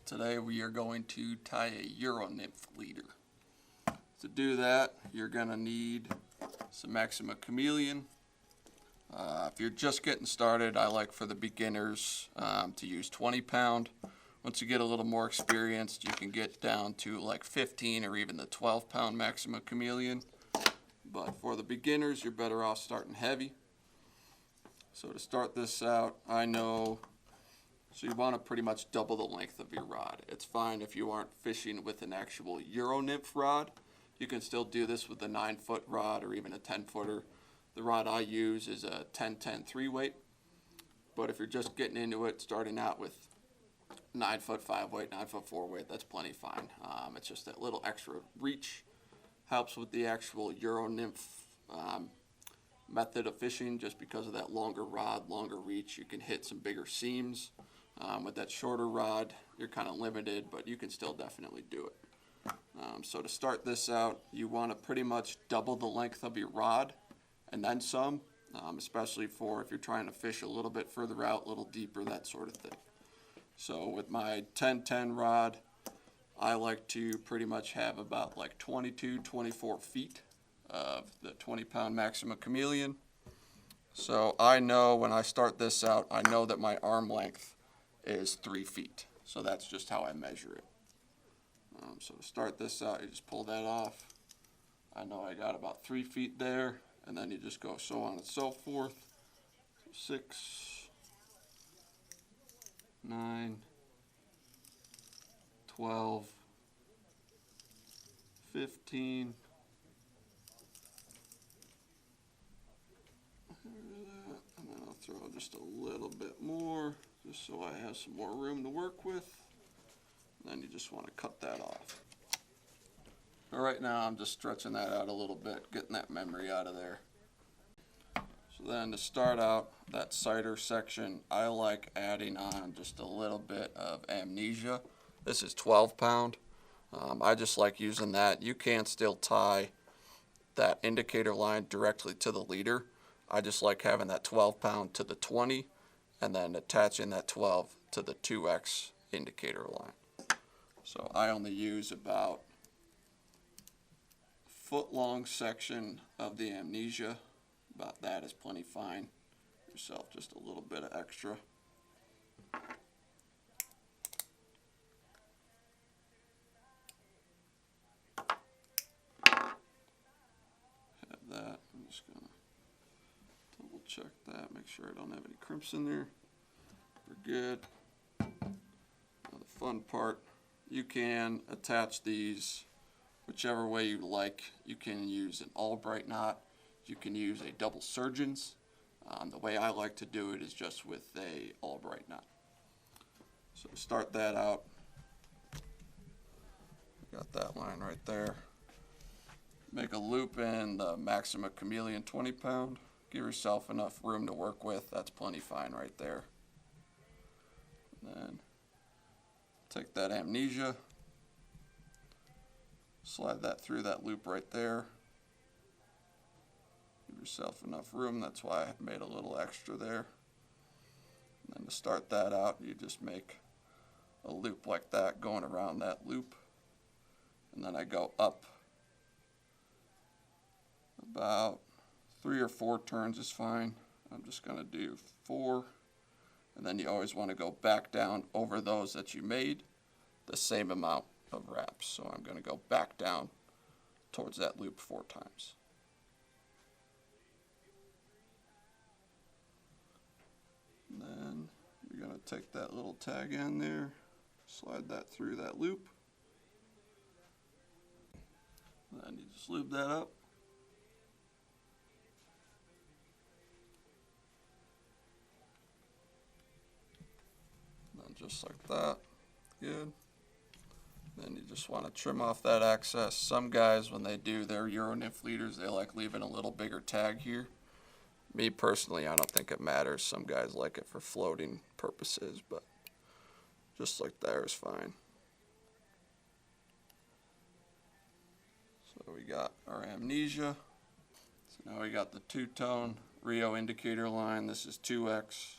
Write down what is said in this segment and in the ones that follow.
Today we are going to tie a Euro Nymph leader. To do that, you're going to need some Maxima Chameleon. If you're just getting started, I like for the beginners to use 20 pound. Once you get a little more experienced, you can get down to like 15 or even the 12 pound Maxima Chameleon. But for the beginners, you're better off starting heavy. So to start this out, so you want to pretty much double the length of your rod. It's fine if you aren't fishing with an actual Euro Nymph rod. You can still do this with a 9-foot rod or even a 10-footer. The rod I use is a 10-10 3-weight. But if you're just getting into it, starting out with 9-foot 5-weight, 9-foot 4-weight, that's plenty fine. It's just that little extra reach helps with the actual Euro Nymph method of fishing. Just because of that longer rod, longer reach, you can hit some bigger seams. With that shorter rod, you're kind of limited, but you can still definitely do it. So to start this out, you want to pretty much double the length of your rod and then some, especially for if you're trying to fish a little bit further out, a little deeper, that sort of thing. So with my 10-10 rod, I like to pretty much have about like 22, 24 feet of the 20-pound Maxima Chameleon. So I know when I start this out, I know that my arm length is 3 feet. So that's just how I measure it. So to start this out, you just pull that off. I know I got about 3 feet there, and then you just go so on and so forth. 6, 9, 12, 15, and then I'll throw just a little bit more, just so I have some more room to work with. And then you just want to cut that off. But right now I'm just stretching that out a little bit, getting that memory out of there. So then to start out that sighter section, I like adding on just a little bit of amnesia. This is 12 pound. I just like using that. You can still tie that indicator line directly to the leader. I just like having that 12 pound to the 20 and then attaching that 12 to the 2X indicator line. So I only use about a foot-long section of the amnesia. About that is plenty fine. Give yourself just a little bit of extra. Have that. I'm just going to double check that, make sure I don't have any crimps in there. We're good. Now the fun part, you can attach these whichever way you like. You can use an Albright knot. You can use a double surgeons. The way I like to do it is just with a Albright knot. So to start that out, got that line right there. Make a loop in the Maxima Chameleon 20 pound. Give yourself enough room to work with. That's plenty fine right there. And then take that amnesia, slide that through that loop right there. Give yourself enough room. That's why I made a little extra there. And then to start that out, you just make a loop like that going around that loop. And then I go up about 3 or 4 turns is fine. I'm just going to do 4. And then you always want to go back down over those that you made the same amount of wraps. So I'm going to go back down towards that loop 4 times. And then you're going to take that little tag end there, slide that through that loop. And then you just lube that up. Just like that. Good. Then you just want to trim off that excess. Some guys, when they do their Euro Nymph leaders, they like leaving a little bigger tag here. Me personally, I don't think it matters. Some guys like it for floating purposes, but just like there is fine. So we got our amnesia. So now we got the 2-tone Rio indicator line. This is 2X.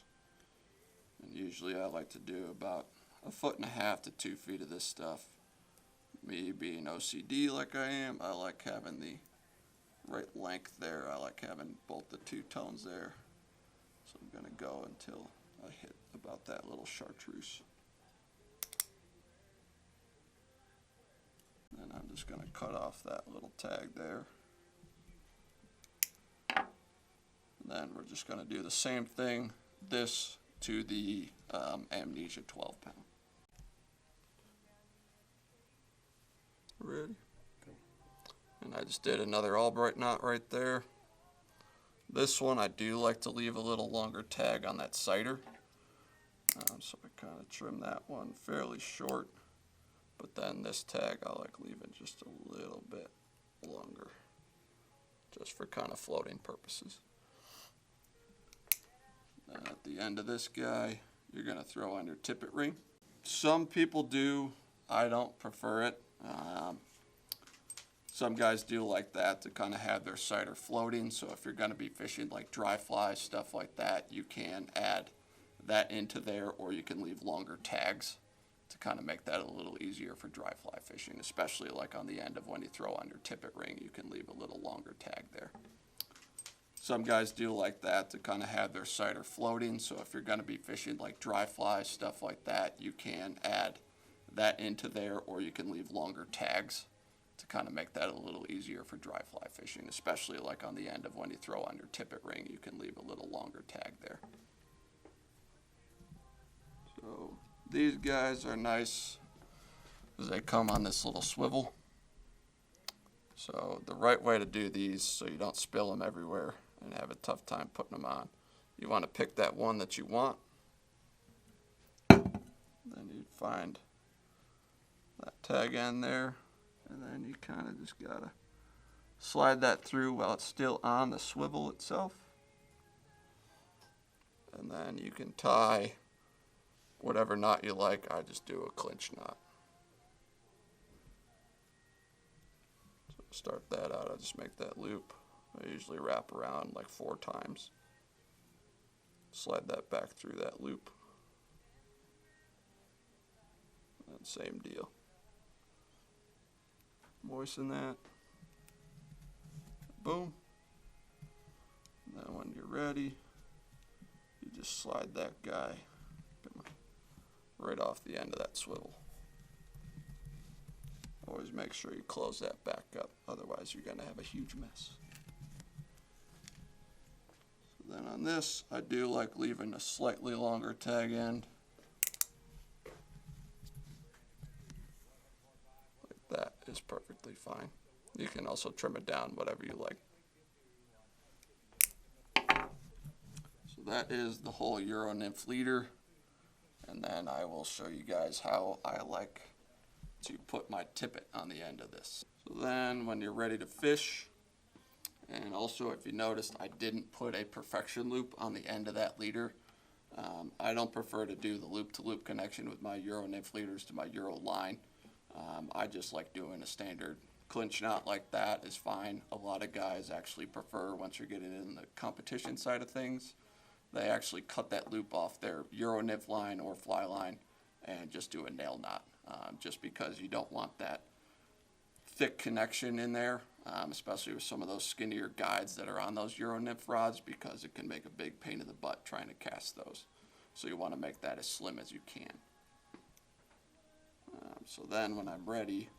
And usually I like to do about 1.5 to 2 feet of this stuff. Me being OCD like I am, I like having the right length there. I like having both the two tones there. So I'm going to go until I hit about that little chartreuse. And I'm just going to cut off that little tag there. And then we're just going to do the same thing, this to the Amnesia 12 pound. Ready? And I just did another Albright knot right there. This one I do like to leave a little longer tag on that cider. So I kind of trim that one fairly short. But then this tag I like leaving just a little bit longer. Just for kind of floating purposes. And at the end of this guy, you're going to throw on your tippet ring. Some people do. I don't prefer it. Some guys do like that to kind of have their cider floating. So if you're going to be fishing like dry fly, stuff like that, you can add that into there, or you can leave longer tags to kind of make that a little easier for dry fly fishing, especially like on the end of when you throw on your tippet ring, you can leave a little longer tag there. Some guys do like that to kind of have their cider floating. So if you're going to be fishing like dry fly, stuff like that, you can add that into there, or you can leave longer tags to kind of make that a little easier for dry fly fishing, especially like on the end of when you throw on your tippet ring, you can leave a little longer tag there. So these guys are nice because they come on this little swivel. So the right way to do these so you don't spill them everywhere and have a tough time putting them on, you want to pick that one that you want. Then you find that tag end there, and then you kind of just gotta slide that through while it's still on the swivel itself. And then you can tie whatever knot you like. I just do a clinch knot. So to start that out, I just make that loop. I usually wrap around like 4 times. Slide that back through that loop. And same deal. Moisten that. Boom. And then when you're ready, you just slide that guy right off the end of that swivel. Always make sure you close that back up, otherwise you're going to have a huge mess. So then on this, I do like leaving a slightly longer tag end. That is perfectly fine. You can also trim it down, whatever you like. So that is the whole Euro Nymph leader. And then I will show you guys how I like to put my tippet on the end of this. So then when you're ready to fish, and also if you noticed, I didn't put a perfection loop on the end of that leader. I don't prefer to do the loop-to-loop connection with my Euro Nymph leaders to my Euro line. I just like doing a standard clinch knot like that is fine. A lot of guys actually prefer, once you're getting in the competition side of things, they actually cut that loop off their Euro Nymph line or fly line and just do a nail knot, just because you don't want that thick connection in there, especially with some of those skinnier guides that are on those Euro Nymph rods, because it can make a big pain in the butt trying to cast those. So you want to make that as slim as you can. So then when I'm ready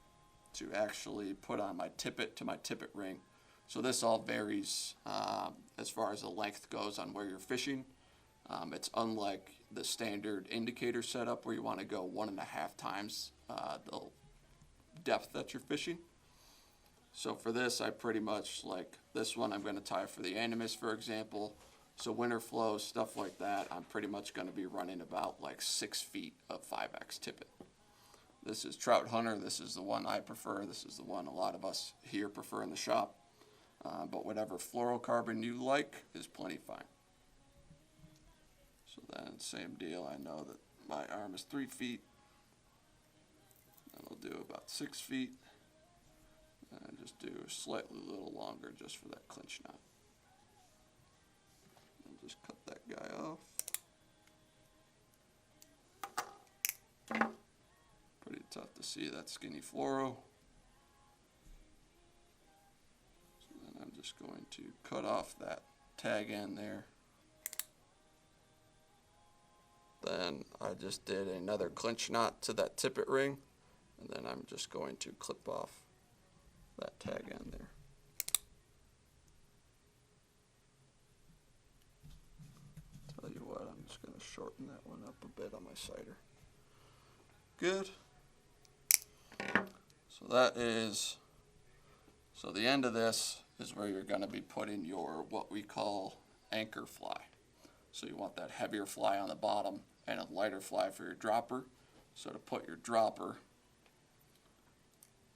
to actually put on my tippet to my tippet ring, so this all varies as far as the length goes on where you're fishing. It's unlike the standard indicator setup where you want to go 1.5 times the depth that you're fishing. So for this, I pretty much, like this one I'm going to tie for the animus, for example. So winter flows, stuff like that, I'm pretty much going to be running about like 6 feet of 5X tippet. This is Trout Hunter. This is the one I prefer. This is the one a lot of us here prefer in the shop. But whatever fluorocarbon you like is plenty fine. So then, same deal. I know that my arm is 3 feet. And I'll do about 6 feet. And just do slightly a little longer just for that clinch knot. And just cut that guy off. to see that skinny fluoro. So then I'm just going to cut off that tag end there. Then I just did another clinch knot to that tippet ring, and then I'm just going to clip off that tag end there. Tell you what, I'm just going to shorten that one up a bit on my cider. Good. So the end of this is where you're going to be putting your what we call anchor fly. So you want that heavier fly on the bottom and a lighter fly for your dropper. So to put your dropper,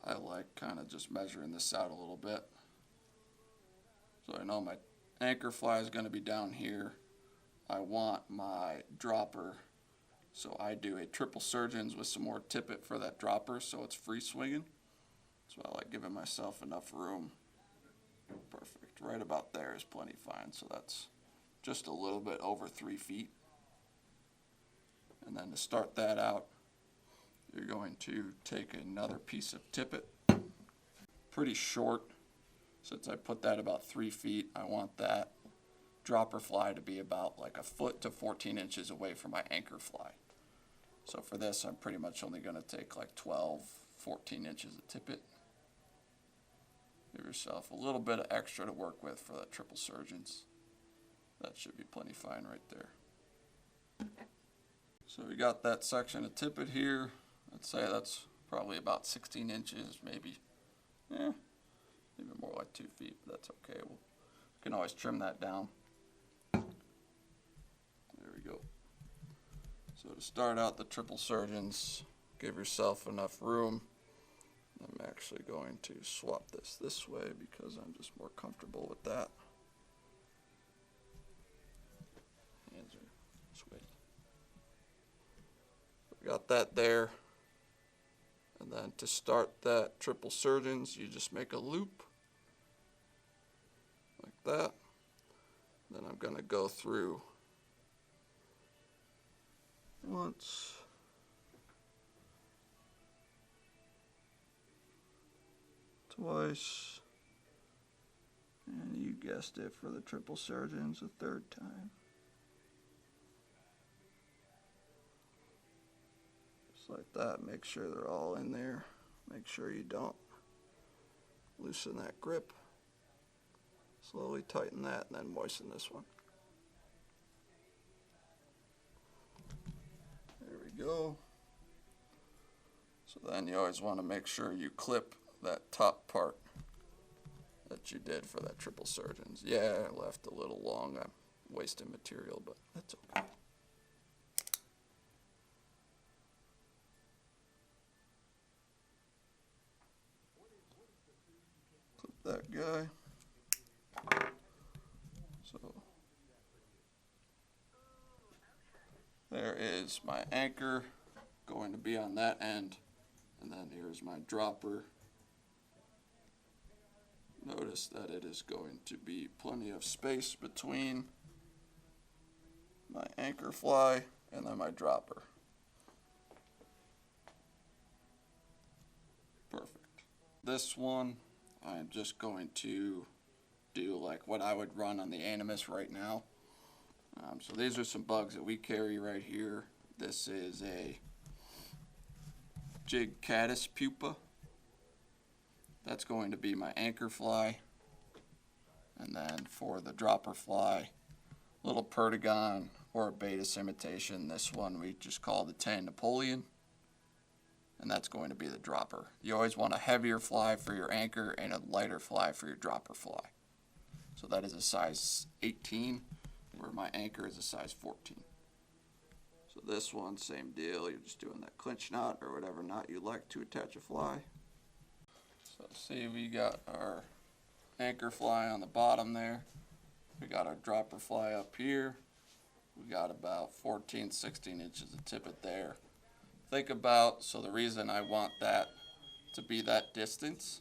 I like kind of just measuring this out a little bit. So I know my anchor fly is going to be down here. I want my dropper, so I do a triple surgeons with some more tippet for that dropper so it's free swinging. So I like giving myself enough room. Perfect. Right about there is plenty fine. So that's just a little bit over 3 feet. And then to start that out, you're going to take another piece of tippet, pretty short. Since I put that about 3 feet, I want that dropper fly to be about like a foot to 14 inches away from my anchor fly. So for this, I'm pretty much only going to take like 12, 14 inches of tippet. Give yourself a little bit of extra to work with for that triple surgeons. That should be plenty fine right there. So we got that section of tippet here. I'd say that's probably about 16 inches, maybe more like 2 feet, but that's okay. We can always trim that down. There we go. So to start out the triple surgeons, give yourself enough room. I'm actually going to swap this way because I'm just more comfortable with that. Hands are sweaty. We got that there. And then to start that triple surgeons, you just make a loop like that. Then I'm going to go through once, twice, and you guessed it for the triple surgeons, a third time. Just like that. Make sure they're all in there. Make sure you don't loosen that grip. Slowly tighten that and then moisten this one. There we go. So then you always want to make sure you clip that top part that you did for that triple surgeons. Yeah, I left a little long. I'm wasting material, but that's okay. Clip that guy. So there is my anchor going to be on that end, and then here's my dropper. Notice that it is going to be plenty of space between my anchor fly and then my dropper. Perfect. This one, I'm just going to do like what I would run on the Animus right now. So these are some bugs that we carry right here. This is a jig caddis pupa. That's going to be my anchor fly. And then for the dropper fly, little perdigon or a Baetis imitation. This one we just call the Tan Napoleon. And that's going to be the dropper. You always want a heavier fly for your anchor and a lighter fly for your dropper fly. So that is a size 18, where my anchor is a size 14. So this one, same deal. You're just doing that clinch knot or whatever knot you like to attach a fly. So see, we got our anchor fly on the bottom there. We got our dropper fly up here. We got about 14, 16 inches of tippet there. Think about, so the reason I want that to be that distance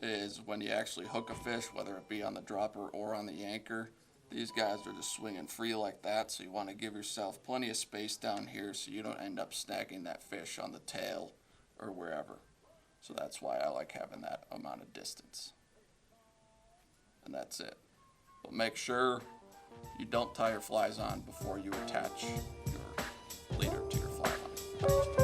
is when you actually hook a fish, whether it be on the dropper or on the anchor, These guys are just swinging free like that, so you want to give yourself plenty of space down here so you don't end up snagging that fish on the tail or wherever. So that's why I like having that amount of distance. And that's it. But make sure you don't tie your flies on before you attach your leader to your fly line.